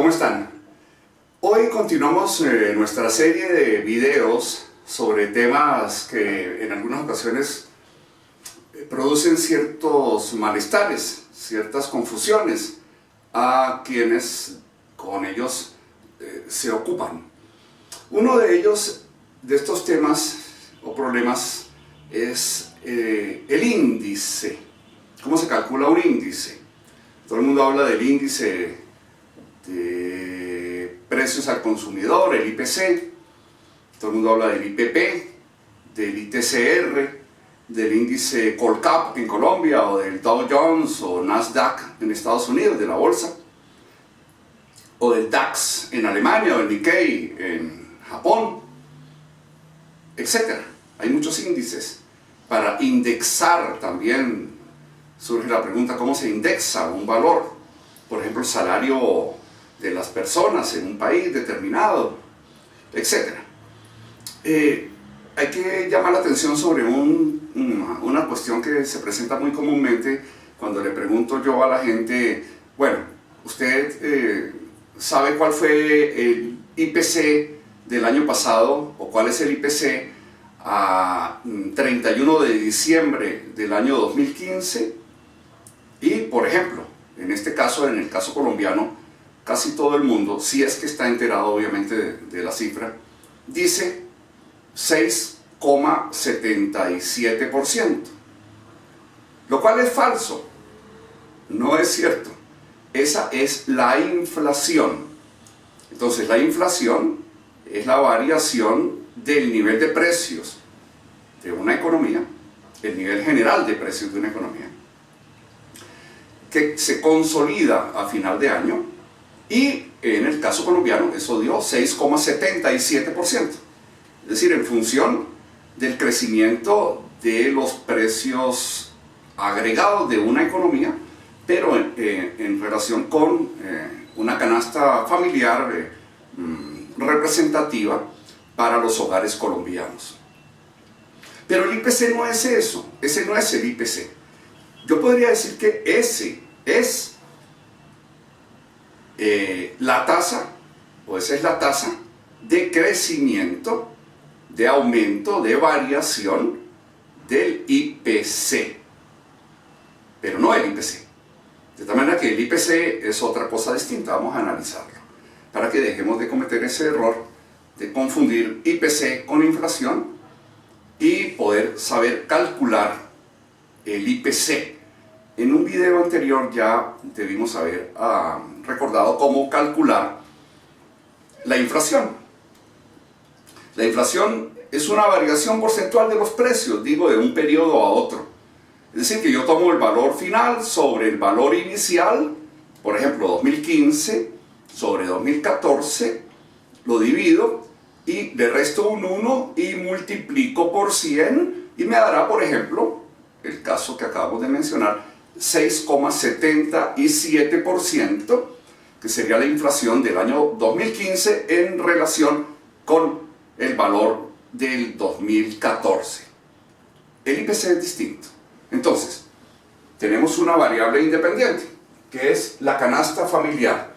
¿Cómo están? Hoy continuamos nuestra serie de videos sobre temas que en algunas ocasiones producen ciertos malestares, ciertas confusiones a quienes con ellos se ocupan. Uno de ellos, de estos temas o problemas, es el índice. ¿Cómo se calcula un índice? Todo el mundo habla del índice de precios al consumidor, el IPC, todo el mundo habla del IPP, del ITCR, del índice Colcap en Colombia, o del Dow Jones o Nasdaq en Estados Unidos, de la bolsa, o del DAX en Alemania, o el Nikkei en Japón, etc. Hay muchos índices. Para indexar también surge la pregunta: ¿cómo se indexa un valor? Por ejemplo, el salario de las personas en un país determinado, etc. Hay que llamar la atención sobre una cuestión que se presenta muy comúnmente cuando le pregunto yo a la gente: bueno, ¿usted sabe cuál fue el IPC del año pasado o cuál es el IPC a 31 de diciembre del año 2015? Y, por ejemplo, en este caso, en el caso colombiano, casi todo el mundo, si es que está enterado obviamente de la cifra, dice 6,77%, lo cual es falso, no es cierto. Esa es la inflación. Entonces, la inflación es la variación del nivel de precios de una economía, el nivel general de precios de una economía, que se consolida a final de año, y en el caso colombiano eso dio 6,77%, es decir, en función del crecimiento de los precios agregados de una economía, pero en relación con una canasta familiar representativa para los hogares colombianos. Pero el IPC no es eso, ese no es el IPC. Yo podría decir que ese es la tasa, o esa es la tasa de crecimiento, de aumento, de variación del IPC, pero no el IPC. De tal manera que el IPC es otra cosa distinta. Vamos a analizarlo para que dejemos de cometer ese error de confundir IPC con inflación y poder saber calcular el IPC. En un video anterior ya debimos haber recordado cómo calcular la inflación. La inflación es una variación porcentual de los precios, digo, de un periodo a otro. Es decir, que yo tomo el valor final sobre el valor inicial, por ejemplo, 2015 sobre 2014, lo divido y le resto un 1 y multiplico por 100 y me dará, por ejemplo, el caso que acabamos de mencionar, 6,77%, que sería la inflación del año 2015 en relación con el valor del 2014. El IPC es distinto. Entonces, tenemos una variable independiente, que es la canasta familiar.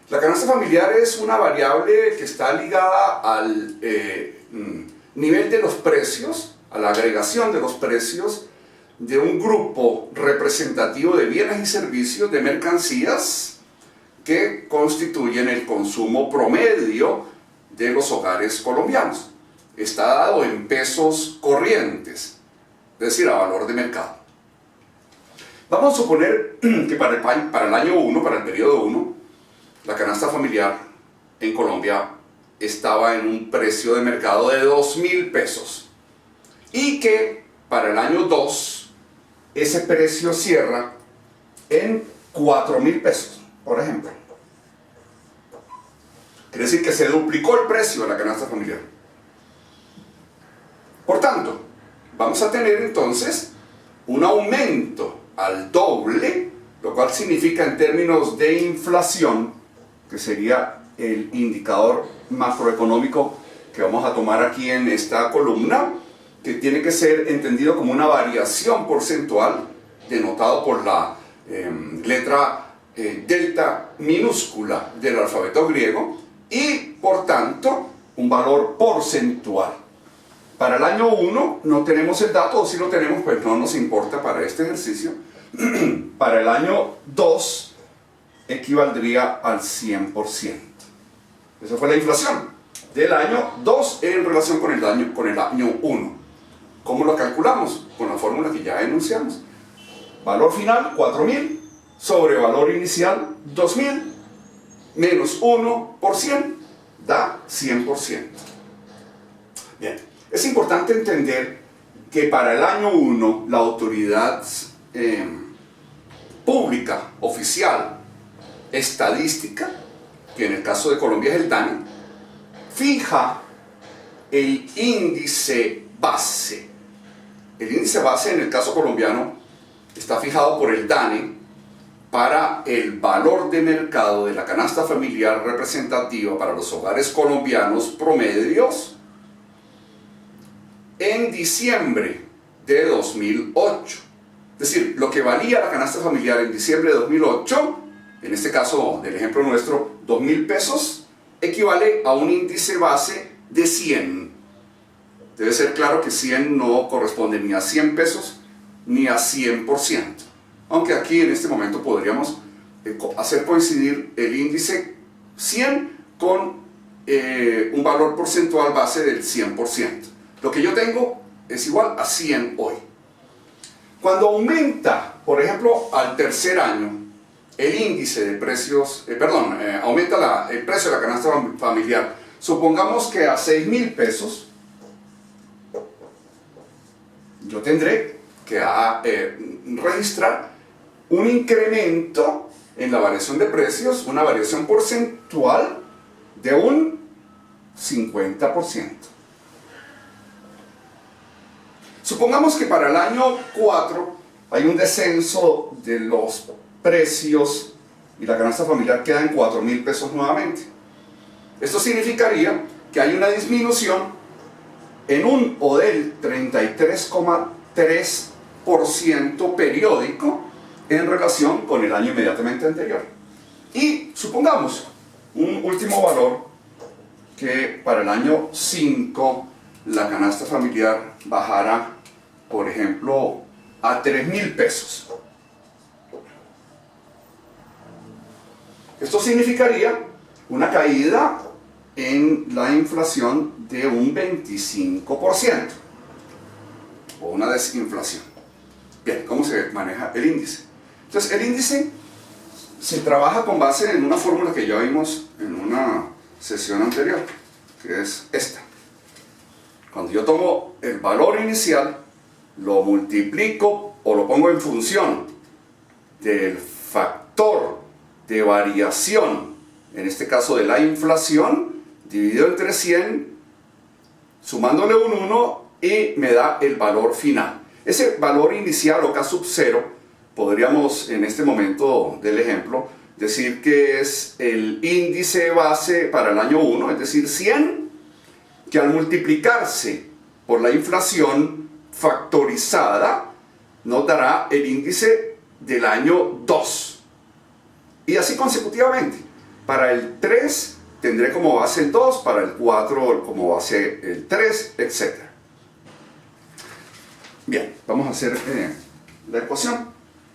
La canasta familiar es una variable que está ligada al nivel de los precios, a la agregación de los precios de un grupo representativo de bienes y servicios, de mercancías, que constituyen el consumo promedio de los hogares colombianos. Está dado en pesos corrientes, es decir, a valor de mercado. Vamos a suponer que para el año 1, para el periodo 1, la canasta familiar en Colombia estaba en un precio de mercado de 2.000 pesos y que para el año 2 ese precio cierra en 4.000 pesos, por ejemplo. Quiere decir que se duplicó el precio de la canasta familiar. Por tanto, vamos a tener entonces un aumento al doble, lo cual significa, en términos de inflación, que sería el indicador macroeconómico que vamos a tomar aquí en esta columna, que tiene que ser entendido como una variación porcentual, denotado por la letra delta minúscula del alfabeto griego y, por tanto, un valor porcentual. Para el año 1 no tenemos el dato, o si lo tenemos, pues no nos importa para este ejercicio. Para el año 2 equivaldría al 100%. Esa fue la inflación del año 2 en relación con el año 1. ¿Cómo lo calculamos? Con la fórmula que ya enunciamos. Valor final, 4.000, sobre valor inicial, 2.000, menos 1 por 100, da 100%. Bien, es importante entender que para el año 1, la autoridad pública, oficial, estadística, que en el caso de Colombia es el DANE, fija el índice base. El índice base en el caso colombiano está fijado por el DANE para el valor de mercado de la canasta familiar representativa para los hogares colombianos promedios en diciembre de 2008. Es decir, lo que valía la canasta familiar en diciembre de 2008, en este caso del ejemplo nuestro, 2.000 pesos, equivale a un índice base de 100. Debe ser claro que 100 no corresponde ni a 100 pesos ni a 100%. Aunque aquí en este momento podríamos hacer coincidir el índice 100 con un valor porcentual base del 100%. Lo que yo tengo es igual a 100 hoy. Cuando aumenta, por ejemplo, al tercer año, el índice de precios, aumenta el precio de la canasta familiar, supongamos que a 6.000 pesos, yo tendré que registrar un incremento en la variación de precios, una variación porcentual de un 50%. Supongamos que para el año 4 hay un descenso de los precios y la canasta familiar queda en 4.000 pesos nuevamente. Esto significaría que hay una disminución en un o del 33,3% periódico en relación con el año inmediatamente anterior. Y supongamos un último valor, que para el año 5 la canasta familiar bajara, por ejemplo, a 3.000 pesos. Esto significaría una caída en la inflación de un 25% o una desinflación. Bien, ¿cómo se maneja el índice? Entonces, el índice se trabaja con base en una fórmula que ya vimos en una sesión anterior, que es esta. Cuando yo tomo el valor inicial, lo multiplico o lo pongo en función del factor de variación, en este caso de la inflación, dividido entre 100, sumándole un 1 y me da el valor final. Ese valor inicial o K sub 0, podríamos en este momento del ejemplo decir que es el índice base para el año 1, es decir, 100, que al multiplicarse por la inflación factorizada nos dará el índice del año 2. Y así consecutivamente. Para el 3 tendré como base el 2, para el 4 como base el 3, etc. Bien, vamos a hacer la ecuación.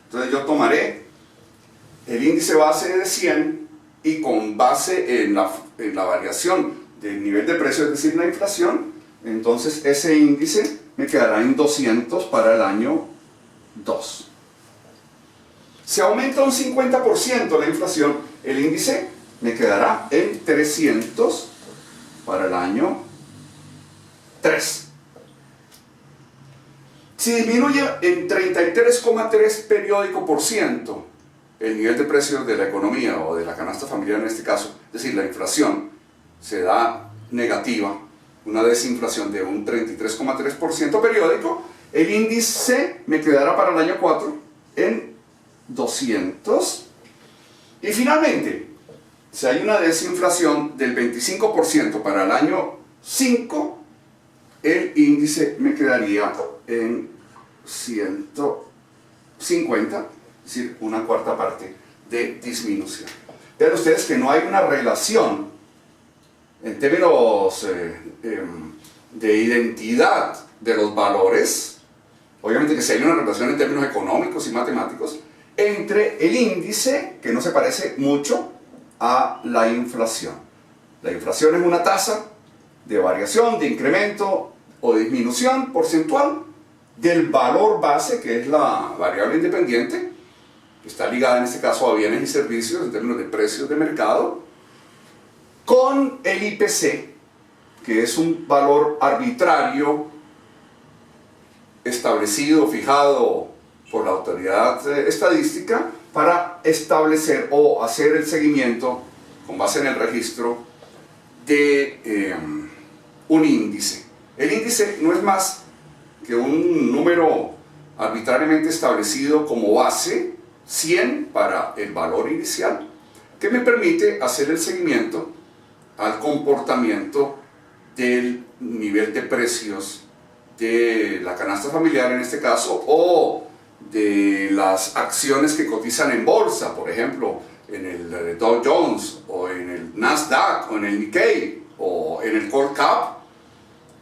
Entonces yo tomaré el índice base de 100 y con base en la variación del nivel de precio, es decir, la inflación, entonces ese índice me quedará en 200 para el año 2. Si aumenta un 50% la inflación, el índice me quedará en 300 para el año 3. Si disminuye en 33,3 periódico por ciento el nivel de precios de la economía o de la canasta familiar en este caso, es decir, la inflación se da negativa, una desinflación de un 33,3% periódico, el índice me quedará para el año 4 en 200. Y finalmente, si hay una desinflación del 25% para el año 5, el índice me quedaría en 150, es decir, una cuarta parte de disminución. Vean ustedes que no hay una relación en términos de identidad de los valores, obviamente que sí hay una relación en términos económicos y matemáticos, entre el índice, que no se parece mucho a la inflación. La inflación es una tasa de variación, de incremento o disminución porcentual del valor base, que es la variable independiente, que está ligada en este caso a bienes y servicios en términos de precios de mercado, con el IPC, que es un valor arbitrario establecido, fijado por la autoridad estadística para establecer o hacer el seguimiento con base en el registro de un índice. El índice no es más que un número arbitrariamente establecido como base, 100 para el valor inicial, que me permite hacer el seguimiento al comportamiento del nivel de precios de la canasta familiar en este caso, o de las acciones que cotizan en bolsa, por ejemplo, en el Dow Jones, o en el Nasdaq, o en el Nikkei, o en el Colcap,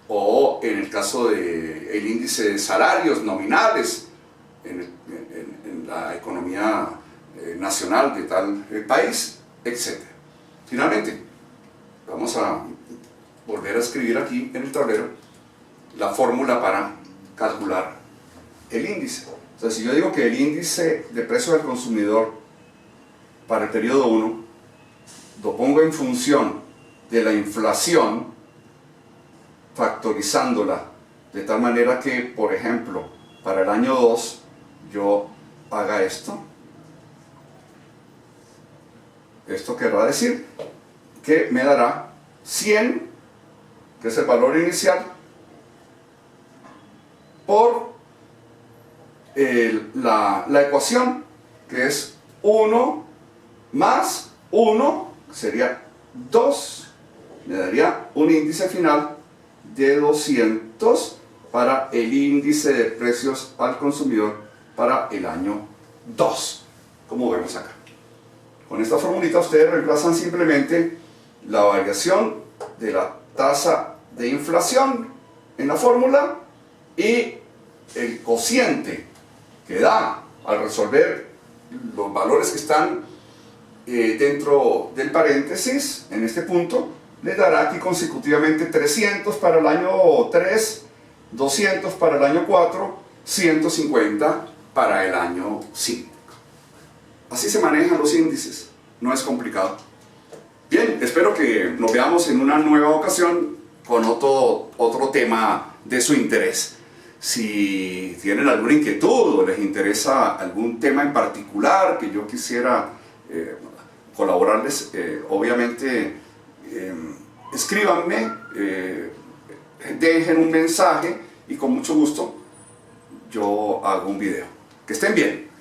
o en el caso del índice de salarios nominales en la economía nacional de tal país, etc. Finalmente, vamos a volver a escribir aquí en el tablero la fórmula para calcular el índice. O sea, si yo digo que el índice de precios del consumidor para el periodo 1 lo pongo en función de la inflación, factorizándola de tal manera que, por ejemplo, para el año 2 yo haga esto querrá decir que me dará 100, que es el valor inicial, por la ecuación, que es 1 más 1, que sería 2, me daría un índice final de 200 para el índice de precios al consumidor para el año 2, como vemos acá. Con esta formulita ustedes reemplazan simplemente la variación de la tasa de inflación en la fórmula y el cociente que da al resolver los valores que están dentro del paréntesis, en este punto, les dará aquí consecutivamente 300 para el año 3, 200 para el año 4, 150 para el año 5. Así se manejan los índices, no es complicado. Bien, espero que nos veamos en una nueva ocasión con otro tema de su interés. Si tienen alguna inquietud o les interesa algún tema en particular que yo quisiera colaborarles, obviamente escríbanme, dejen un mensaje y con mucho gusto yo hago un video. Que estén bien.